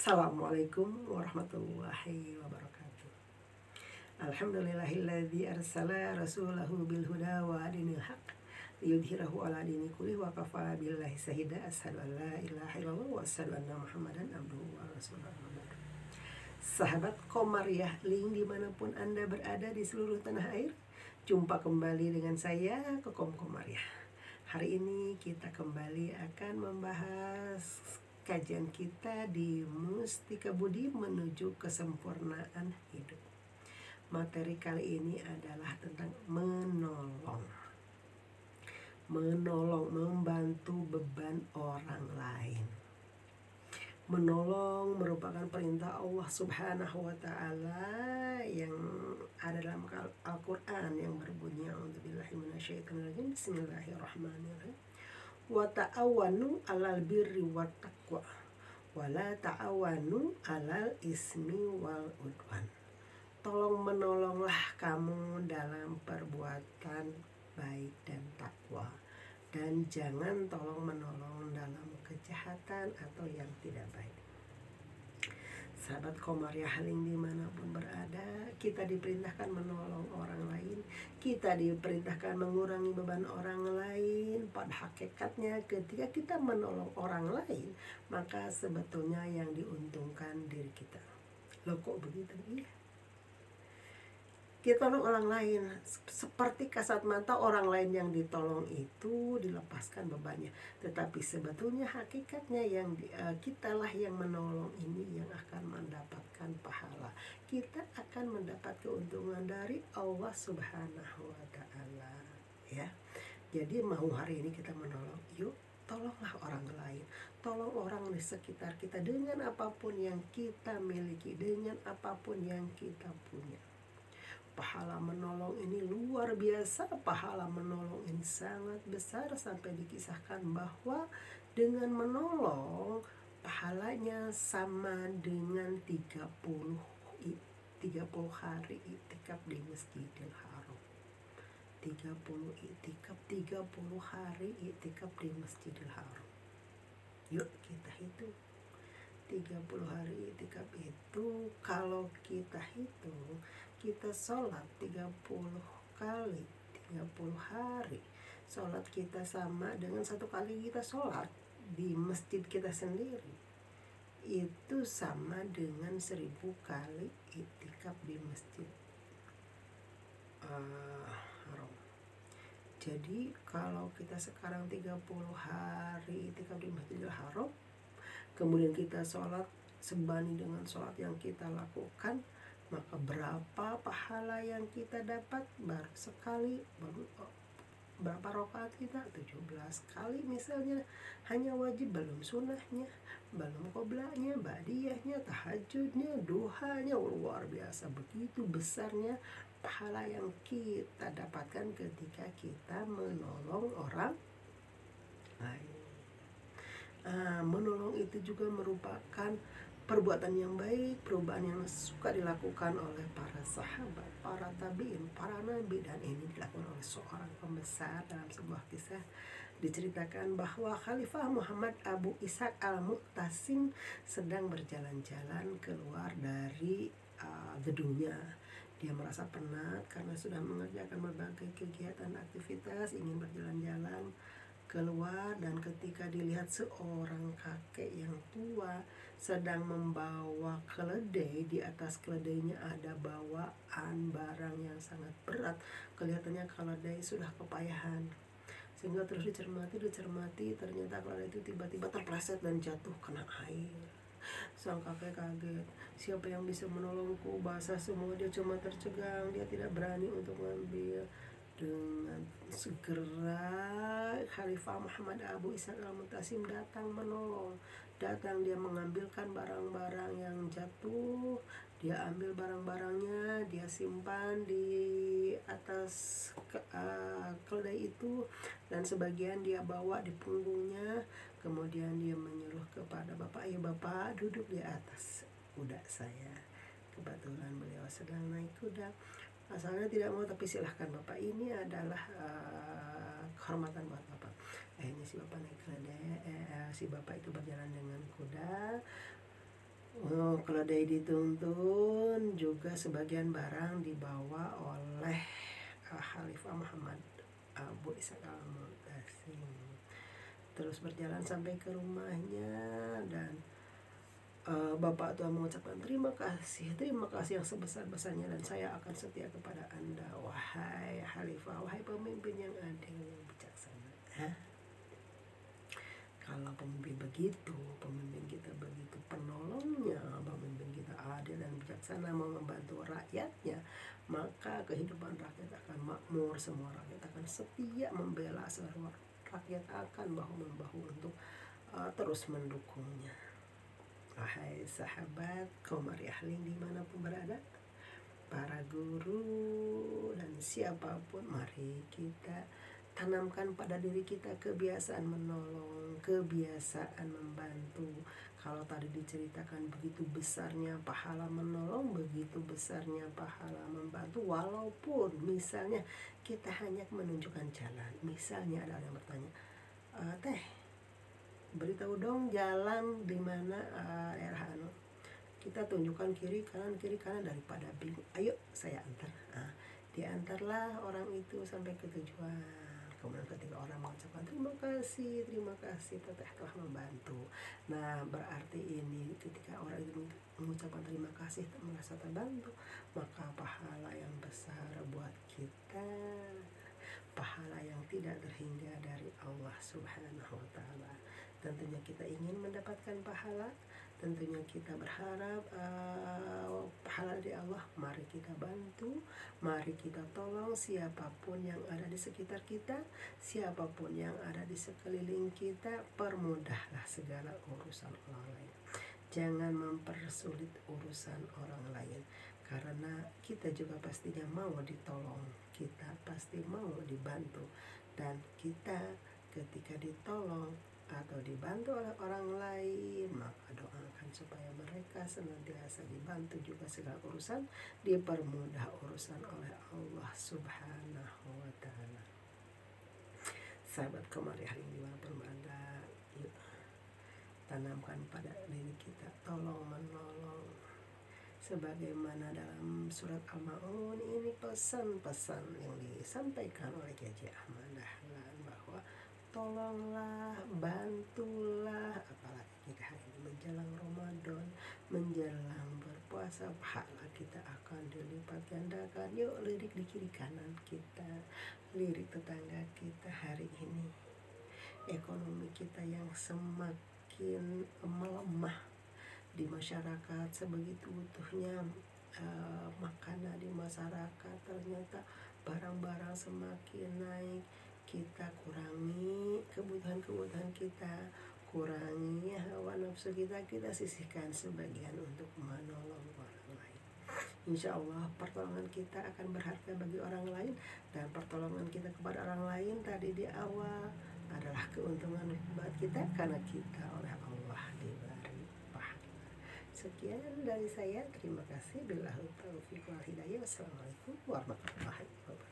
Assalamualaikum warahmatullahi wabarakatuh. Alhamdulillahilladzi arsala rasulahu bil huda wa dinil haq liyudhhirahu ala dini kulli wa kafa billahi syahida. Asyhadu an la ilaha illallah wa asyhadu anna Muhammadan abduhu wa rasuluh. Sahabat Komariah Link dimanapun Anda berada di seluruh tanah air, jumpa kembali dengan saya Kokom Komariah. Hari ini kita kembali akan membahas kajian kita di Mustika Budi menuju kesempurnaan hidup. Materi kali ini adalah tentang menolong, membantu beban orang lain. Menolong merupakan perintah Allah Subhanahu wa Ta'ala yang ada dalam Al-Quran yang berbunyi a'udzubillahi minasyaitonirrajim, bismillahirrahmanirrahim. Wa ta'awanu 'alal birri wat taqwa wa la ta'awanu 'alal ismi wal udwan. Tolong menolonglah kamu dalam perbuatan baik dan takwa, dan jangan tolong menolong dalam kejahatan atau yang tidak baik. Sahabat Komariah Link dimanapun berada, kita diperintahkan menolong orang lain, kita diperintahkan mengurangi beban orang lain. Pada hakikatnya ketika kita menolong orang lain, maka sebetulnya yang diuntungkan diri kita. Loh kok begitu? Iya, kita tolong orang lain, seperti kasat mata orang lain yang ditolong itu dilepaskan bebannya. Tetapi sebetulnya hakikatnya yang kitalah yang menolong ini yang akan mendapatkan pahala. Kita akan mendapat keuntungan dari Allah Subhanahu wa Ta'ala, ya. Jadi mau hari ini kita menolong, yuk tolonglah orang lain, tolong orang di sekitar kita dengan apapun yang kita miliki, dengan apapun yang kita punya. Pahala menolong ini luar biasa, pahala menolong ini sangat besar, sampai dikisahkan bahwa dengan menolong pahalanya sama dengan 30 hari iktikaf di Masjidil Haram. 30 hari iktikaf di Masjidil Haram. Yuk kita hitung. 30 hari iktikaf itu kalau kita hitung, kita sholat 30 kali 30 hari, sholat kita sama dengan satu kali kita sholat di masjid kita sendiri, itu sama dengan 1000 kali iktikaf di Masjid Haram. Jadi kalau kita sekarang 30 hari iktikaf di Masjidil Haram, kemudian kita sholat sebanding dengan sholat yang kita lakukan, maka berapa pahala yang kita dapat? Baru sekali, berapa rakaat kita? 17 kali misalnya, hanya wajib, belum sunnahnya, belum qoblahnya, ba'diyahnya, tahajudnya, duhanya. Luar biasa, begitu besarnya pahala yang kita dapatkan ketika kita menolong orang lain. Menolong itu juga merupakan perbuatan yang baik, perubahan yang suka dilakukan oleh para sahabat, para tabi'in, para nabi, dan ini dilakukan oleh seorang pembesar. Dalam sebuah kisah diceritakan bahwa Khalifah Muhammad Abu Ishaq al-Mu'tasim sedang berjalan-jalan keluar dari gedungnya. Dia merasa penat karena sudah mengerjakan berbagai kegiatan aktivitas, ingin berjalan-jalan keluar, dan ketika dilihat seorang kakek yang tua sedang membawa keledai, di atas keledainya ada bawaan barang yang sangat berat, kelihatannya keledai sudah kepayahan, sehingga terus dicermati, ternyata keledai itu tiba-tiba terpleset dan jatuh kena air. Sang kakek kaget, siapa yang bisa menolongku? Basah semua, dia cuma tercegang, dia tidak berani untuk mengambil. Dengan segera Khalifah Muhammad Abu Ishaq al-Mu'tasim datang menolong. Dia mengambilkan barang-barang yang jatuh, dia ambil barang-barangnya, dia simpan di atas keledai itu, dan sebagian dia bawa di punggungnya. Kemudian dia menyuruh kepada bapak, ayo bapak duduk di atas kuda saya. Kebetulan beliau sedang naik kuda. Asalnya tidak mau, tapi silahkan bapak, ini adalah kehormatan buat bapak. Akhirnya si bapak naik keledai, si bapak itu berjalan dengan kuda. keledai dituntun, juga sebagian barang dibawa oleh Khalifah Muhammad Abu Ishaq Al-Mu'tasim. Terus berjalan sampai ke rumahnya, dan Bapak tua mengucapkan terima kasih yang sebesar-besarnya, dan saya akan setia kepada Anda, wahai Khalifah, wahai pemimpin yang adil yang bijaksana. Kalau pemimpin begitu, pemimpin kita begitu penolongnya, pemimpin kita adil dan bijaksana, mau membantu rakyatnya, maka kehidupan rakyat akan makmur, semua rakyat akan setia membela, semua rakyat akan bahu-membahu untuk terus mendukungnya. Wahai sahabat Komari Ahling dimanapun berada, para guru dan siapapun, mari kita tanamkan pada diri kita kebiasaan menolong, kebiasaan membantu. Kalau tadi diceritakan begitu besarnya pahala menolong, begitu besarnya pahala membantu, walaupun misalnya kita hanya menunjukkan jalan. Misalnya ada yang bertanya, teh, beritahu dong jalan di mana daerah kita tunjukkan kiri kanan daripada bingung, ayo saya antar. Diantarlah orang itu sampai ke tujuan. Kemudian ketika orang mengucapkan terima kasih teteh telah membantu. Nah, berarti ini ketika orang itu mengucapkan terima kasih, merasa terbantu, maka pahala yang besar buat kita, pahala yang tidak terhingga dari Allah Subhanahu wa Ta'ala. Tentunya kita ingin mendapatkan pahala, tentunya kita berharap pahala dari Allah. Mari kita bantu, mari kita tolong siapapun yang ada di sekitar kita, siapapun yang ada di sekeliling kita. Permudahlah segala urusan orang lain, jangan mempersulit urusan orang lain, karena kita juga pastinya mau ditolong, kita pasti mau dibantu. Dan kita ketika ditolong atau dibantu oleh orang lain, maka doakan supaya mereka senantiasa dibantu, juga segala urusan dipermudah urusan oleh Allah Subhanahu wa Ta'ala. Sahabat Komari hari ini berada, yuk tanamkan pada diri kita tolong menolong, sebagaimana dalam surat Al-Ma'un ini pesan-pesan yang disampaikan oleh Kiai Ahmad Dahlan bahwa tolonglah, bantulah, apalagi kita hari ini menjelang Ramadan, menjelang berpuasa, pahala kita akan dilipat gandakan. Yuk lirik di kiri kanan kita, lirik tetangga kita hari ini, ekonomi kita yang semakin melemah, di masyarakat sebegitu butuhnya makanan di masyarakat, ternyata barang-barang semakin naik. Kita kurangi kebutuhan kita, kurangi hawa nafsu kita sisihkan sebagian untuk menolong orang lain. Insya Allah pertolongan kita akan berharga bagi orang lain, dan pertolongan kita kepada orang lain tadi di awal adalah keuntungan buat kita, karena kita oleh Allah diberi pahala. Sekian dari saya, terima kasih. Billahi taufiq wal hidayah. Wassalamualaikum warahmatullahi wabarakatuh.